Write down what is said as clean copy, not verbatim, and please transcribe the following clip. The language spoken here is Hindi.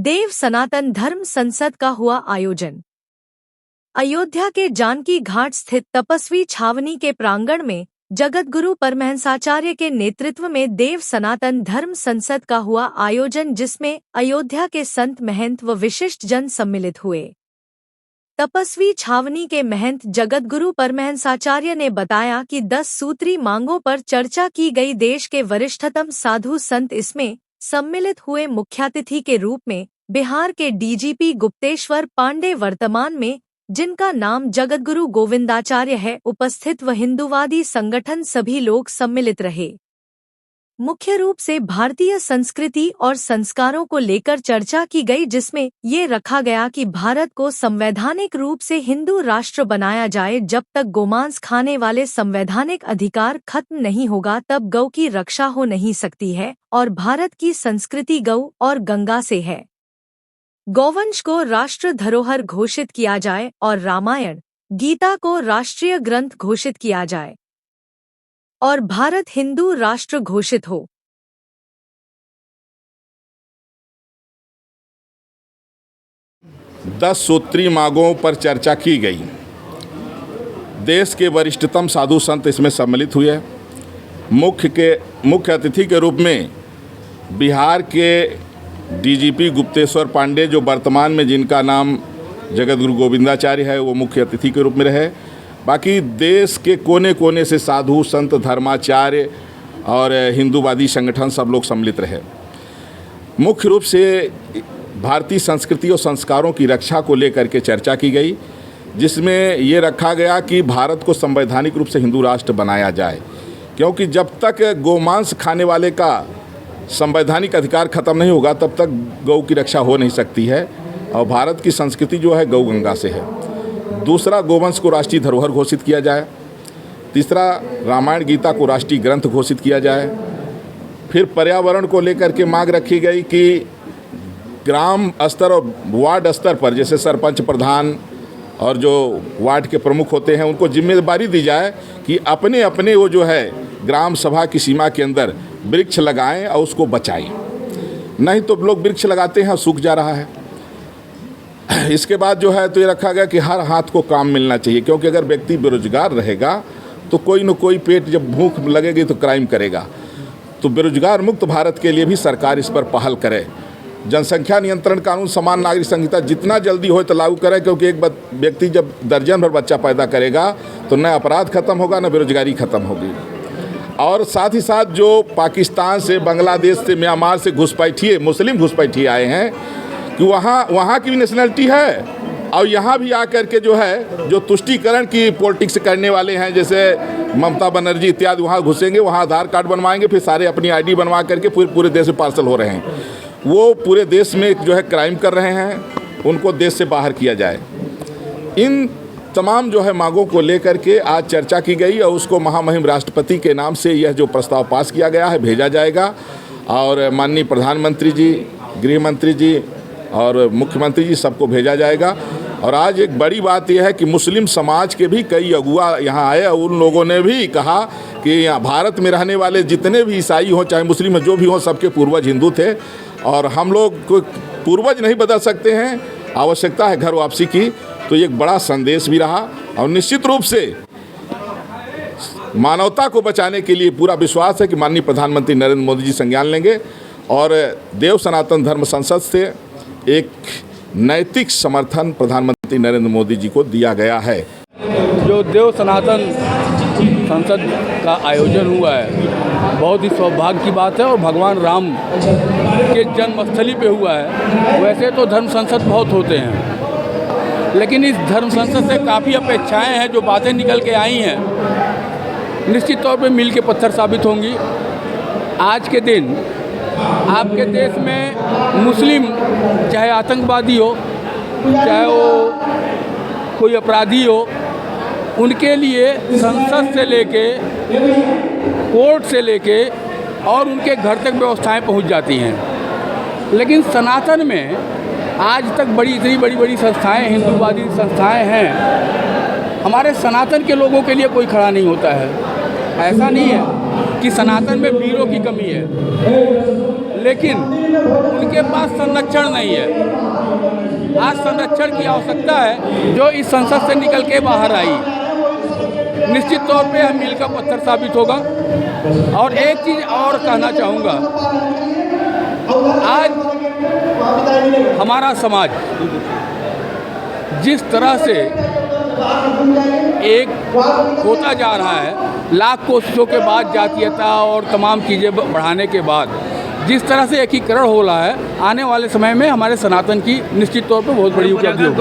देव सनातन धर्म संसद का हुआ आयोजन। अयोध्या के जानकी घाट स्थित तपस्वी छावनी के प्रांगण में जगतगुरु परमहंसाचार्य के नेतृत्व में देव सनातन धर्म संसद का हुआ आयोजन, जिसमें अयोध्या के संत महंत व विशिष्ट जन सम्मिलित हुए। तपस्वी छावनी के महंत जगतगुरु परमहंसाचार्य ने बताया कि 10 सूत्री मांगों पर चर्चा की गई। देश के वरिष्ठतम साधु संत इसमें सम्मिलित हुए। मुख्यातिथि के रूप में बिहार के डीजीपी गुप्तेश्वर पांडे, वर्तमान में जिनका नाम जगतगुरु गोविंदाचार्य है, उपस्थित व हिंदूवादी संगठन सभी लोग सम्मिलित रहे। मुख्य रूप से भारतीय संस्कृति और संस्कारों को लेकर चर्चा की गई, जिसमें ये रखा गया कि भारत को संवैधानिक रूप से हिंदू राष्ट्र बनाया जाए। जब तक गोमांस खाने वाले संवैधानिक अधिकार खत्म नहीं होगा, तब गौ की रक्षा हो नहीं सकती है और भारत की संस्कृति गौ और गंगा से है। गौवंश को राष्ट्र धरोहर घोषित किया जाए और रामायण, गीता को राष्ट्रीय ग्रंथ घोषित किया जाए और भारत हिंदू राष्ट्र घोषित हो। दस सूत्री मांगों पर चर्चा की गई। देश के वरिष्ठतम साधु संत इसमें सम्मिलित हुए। मुख्य अतिथि के रूप में बिहार के डीजीपी गुप्तेश्वर पांडे, जो वर्तमान में जिनका नाम जगतगुरु गोविंदाचार्य है, वो मुख्य अतिथि के रूप में रहे। बाकी देश के कोने कोने से साधु संत, धर्माचार्य और हिंदूवादी संगठन सब लोग सम्मिलित रहे। मुख्य रूप से भारतीय संस्कृति और संस्कारों की रक्षा को लेकर के चर्चा की गई, जिसमें ये रखा गया कि भारत को संवैधानिक रूप से हिंदू राष्ट्र बनाया जाए, क्योंकि जब तक गोमांस खाने वाले का संवैधानिक अधिकार खत्म नहीं होगा, तब तक गौ की रक्षा हो नहीं सकती है। और भारत की संस्कृति जो है गौ गंगा से है। दूसरा, गोवंश को राष्ट्रीय धरोहर घोषित किया जाए। तीसरा, रामायण गीता को राष्ट्रीय ग्रंथ घोषित किया जाए। फिर पर्यावरण को लेकर के मांग रखी गई कि ग्राम स्तर और वार्ड स्तर पर, जैसे सरपंच, प्रधान और जो वार्ड के प्रमुख होते हैं, उनको जिम्मेदारी दी जाए कि अपने अपने वो जो है ग्राम सभा की सीमा के अंदर वृक्ष लगाएं और उसको बचाएं। नहीं तो लोग वृक्ष लगाते हैं, सूख जा रहा है। इसके बाद जो है तो ये रखा गया कि हर हाथ को काम मिलना चाहिए, क्योंकि अगर व्यक्ति बेरोजगार रहेगा तो कोई न कोई पेट जब भूख लगेगी तो क्राइम करेगा। तो बेरोजगार मुक्त भारत के लिए भी सरकार इस पर पहल करे। जनसंख्या नियंत्रण कानून, समान नागरिक संहिता जितना जल्दी हो तो लागू करे, क्योंकि एक व्यक्ति जब दर्जन भर बच्चा पैदा करेगा तो न अपराध खत्म होगा, न बेरोजगारी खत्म होगी। और साथ ही साथ जो पाकिस्तान से, बांग्लादेश से, म्यांमार से घुसपैठिए, मुस्लिम घुसपैठिए आए हैं कि वहाँ की भी नेशनलिटी है, और यहाँ भी आकर के जो है जो तुष्टीकरण की पॉलिटिक्स करने वाले हैं, जैसे ममता बनर्जी इत्यादि, वहाँ घुसेंगे, वहाँ आधार कार्ड बनवाएंगे, फिर सारे अपनी आईडी बनवा करके पूरे देश में पार्सल हो रहे हैं। वो पूरे देश में जो है क्राइम कर रहे हैं, उनको देश से बाहर किया जाए। इन तमाम जो है मांगों को लेकर के आज चर्चा की गई और उसको महामहिम राष्ट्रपति के नाम से यह जो प्रस्ताव पास किया गया है भेजा जाएगा। और माननीय प्रधानमंत्री जी, गृह मंत्री जी और मुख्यमंत्री जी सबको भेजा जाएगा। और आज एक बड़ी बात यह है कि मुस्लिम समाज के भी कई अगुआ यहाँ आए और उन लोगों ने भी कहा कि यहाँ भारत में रहने वाले जितने भी ईसाई हों, चाहे मुस्लिम जो भी हों, सबके पूर्वज हिंदू थे और हम लोग को पूर्वज नहीं बदल सकते हैं, आवश्यकता है घर वापसी की। तो ये एक बड़ा संदेश भी रहा और निश्चित रूप से मानवता को बचाने के लिए पूरा विश्वास है कि माननीय प्रधानमंत्री नरेंद्र मोदी जी संज्ञान लेंगे और देव सनातन धर्म संसद से एक नैतिक समर्थन प्रधानमंत्री नरेंद्र मोदी जी को दिया गया है। जो देव सनातन संसद का आयोजन हुआ है, बहुत ही सौभाग्य की बात है और भगवान राम के जन्मस्थली पे हुआ है। वैसे तो धर्म संसद बहुत होते हैं, लेकिन इस धर्म संसद से काफ़ी अपेक्षाएं हैं। जो बातें निकल के आई हैं निश्चित तौर पे मील के पत्थर साबित होंगी। आज के दिन आपके देश में मुस्लिम, चाहे आतंकवादी हो, चाहे वो कोई अपराधी हो, उनके लिए संसद से लेके, कोर्ट से लेके और उनके घर तक व्यवस्थाएं पहुंच जाती हैं। लेकिन सनातन में आज तक इतनी बड़ी संस्थाएं, हिंदूवादी संस्थाएं हैं, हमारे सनातन के लोगों के लिए कोई खड़ा नहीं होता है। ऐसा नहीं है कि सनातन में वीरों की कमी है, लेकिन उनके पास संरक्षण नहीं है। आज संरक्षण की आवश्यकता है जो इस संसद से निकल के बाहर आई। निश्चित तौर पे यह मील का पत्थर साबित होगा। और एक चीज़ और कहना चाहूँगा, आज हमारा समाज जिस तरह से एक होता जा रहा है, लाख कोशिशों के बाद जातीयता और तमाम चीज़ें बढ़ाने के बाद जिस तरह से एकीकरण हो रहा है, आने वाले समय में हमारे सनातन की निश्चित तौर पर बहुत बड़ी उपलब्धि होगी।